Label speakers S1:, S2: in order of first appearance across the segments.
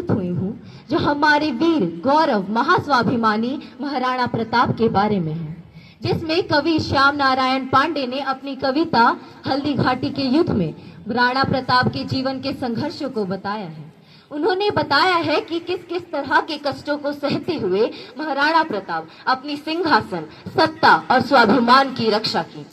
S1: प्रस्तुत हुई हूँ जो हमारे वीर गौरव महास्वाभिमानी महाराणा प्रताप के बारे में है, जिसमें कवि श्याम नारायण पांडे ने अपनी कविता हल्दी घाटी के युद्ध में राणा प्रताप के जीवन के संघर्षों को बताया है। उन्होंने बताया है कि किस किस तरह के कष्टों को सहते हुए महाराणा प्रताप अपनी सिंहासन, सत्ता और स्वाभिमान की रक्षा की।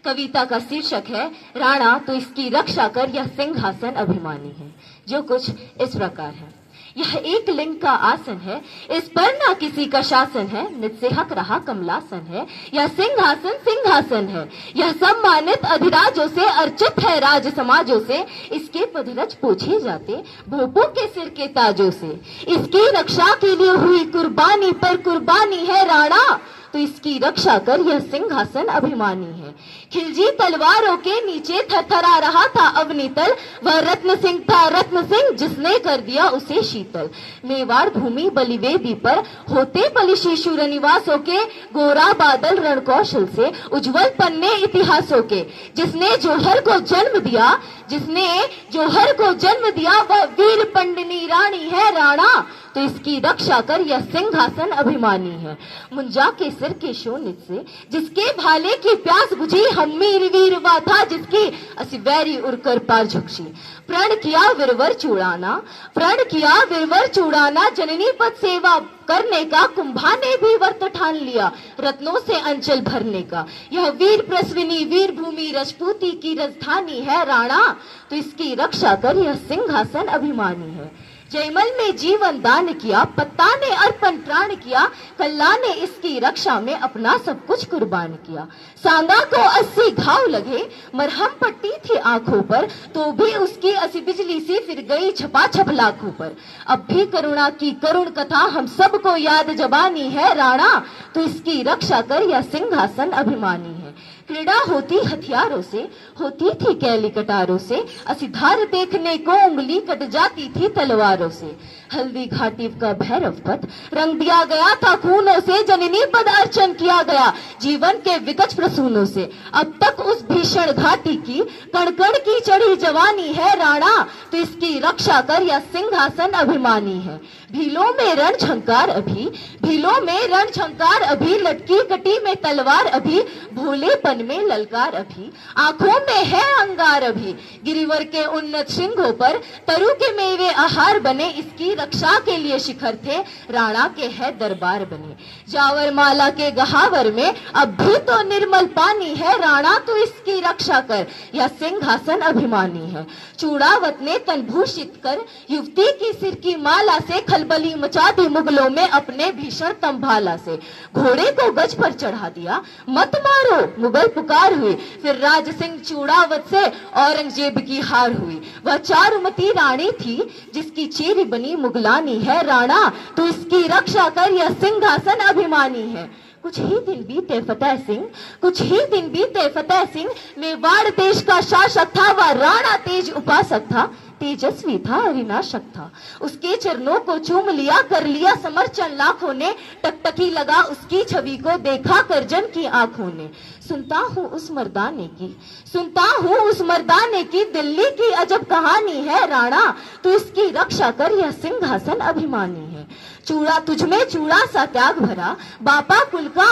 S1: कविता का शीर्षक है राणा तो इसकी रक्षा कर, यह सिंहासन अभिमानी है, जो कुछ इस प्रकार है। यह एक लिंग का आसन है, इस पर ना किसी का शासन है, नित्य हक रहा कमलासन है, यह सिंहासन सिंहासन है, यह सम्मानित अधिराजों से अर्चित है राज समाजों से, इसके पदरज पूछे जाते भोपों के सिर के ताजों से, इसकी रक्षा के लिए हुई कुर्बानी पर कुर्बानी है राणा, तो इसकी रक्षा कर, यह सिंहासन अभिमानी है। खिलजी तलवारों के नीचे थरथरा रहा था अवनीतल, वह रत्न सिंह था रत्न सिंह, जिसने कर दिया उसे शीतल। मेवाड़ भूमि बलिवेदी पर होते बलि शिशुर निवासों के, गोरा बादल रणकौशल से उज्जवल पन्ने इतिहासों के, जिसने जौहर को जन्म दिया, जिसने जौहर को जन्म दिया, वह वीर पंडिनी रानी है राणा, तो इसकी रक्षा कर, यह सिंहासन अभिमानी है। मुंजा के सिर के शोणित से जिसके भाले की प्यास बुझी, हम्मीर वीरवा था जिसकी असिवैरी उड़कर पार झुकशी। प्रण किया वीरवर चूड़ाना, प्रण किया वीरवर चूड़ाना, जननी पद सेवा करने का कुंभा ने भी व्रत ठान लिया, रत्नों से अंचल भरने का। यह वीर प्रसविनी वीर भूमि राजपूती की राजधानी है राणा, तो इसकी रक्षा कर, यह सिंहासन अभिमानी है। जयमल में जीवन दान किया, पत्ता ने अर्पण प्राण किया, कल्ला ने इसकी रक्षा में अपना सब कुछ कुर्बान किया। सांगा को 80 घाव लगे, मरहम पट्टी थी आंखों पर, तो भी उसकी असी बिजली सी फिर गई छपाछप लाखों पर। अब भी करुणा की करुण कथा हम सबको याद जबानी है राणा, तो इसकी रक्षा कर, यह सिंहासन अभिमानी है। क्रीड़ा होती हथियारों से, होती थी कैली कटारों से, असिधार देखने को उंगली कट जाती थी तलवारों से। हल्दी घाटी का भैरव पथ रंग दिया गया था खूनों से, जननी पद अर्चन किया गया जीवन के विकट प्रसूनों से। अब तक उस भीषण घाटी की कण कण की चढ़ी जवानी है राणा, तो इसकी रक्षा कर, यह सिंहासन अभिमानी है। भीलों में रण झंकार अभी, भीलों में रण झंकार अभी, लटकी कटी में तलवार अभी, भोलेपन में ललकार अभी, आंखों में है अंगार अभी। गिरिवर के उन्नत श्रृंगों पर तरु के मेवे आहार बने, इसकी रक्षा के लिए शिखर थे राणा के है दरबार बने। जावर माला के गहावर में अब भी तो निर्मल पानी है राणा, तो इसकी रक्षा कर, यह सिंहासन अभिमानी है। चूड़ावत ने तन भूषित कर युवती की सिर की माला से, खलबली मचा दी मुगलों में अपने भीषण तंभाला से। घोड़े को गज पर चढ़ा दिया, मत मारो मुगल पुकार हुई, फिर राज सिंह चूड़ावत से औरंगजेब की हार हुई। वह चारुमती रानी थी जिसकी चेरी बनी मुगलानी है राणा, तो इसकी रक्षा कर, यह सिंहासन अभिमानी है। कुछ ही दिन बीते फतेह सिंह, कुछ ही दिन बीते फतेह सिंह, मेवाड़ देश का शासक था, वह राणा तेज उपासक था, तेजस्वी था अविनाशक था। उसके चरणों को चूम लिया, कर लिया समर्चन लाखों ने, टकटकी लगा उसकी छवि को देखा करजन की आंखों ने। सुनता हूँ उस मर्दाने की, सुनता हूँ उस मर्दाने की, दिल्ली की अजब कहानी है राणा, तो इसकी रक्षा कर, यह सिंहासन अभिमानी है। चूड़ा तुझमें चूड़ा सा त्याग भरा, बापा कुल का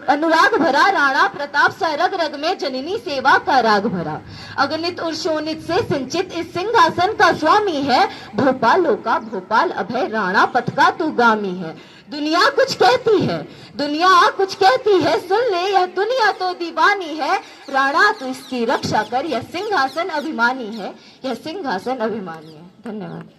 S1: अनुराग भरा, राणा प्रताप सा रग रग में जननी सेवा का राग भरा। अगणित और शोणित से सिंचित इस सिंहासन का स्वामी है, भोपालों का भोपाल अभय, राणा पथ का तू गामी है। दुनिया कुछ कहती है, दुनिया कुछ कहती है, सुन ले यह दुनिया तो दीवानी है राणा, तो इसकी रक्षा कर, यह सिंहासन अभिमानी है, यह सिंहासन अभिमानी है। धन्यवाद।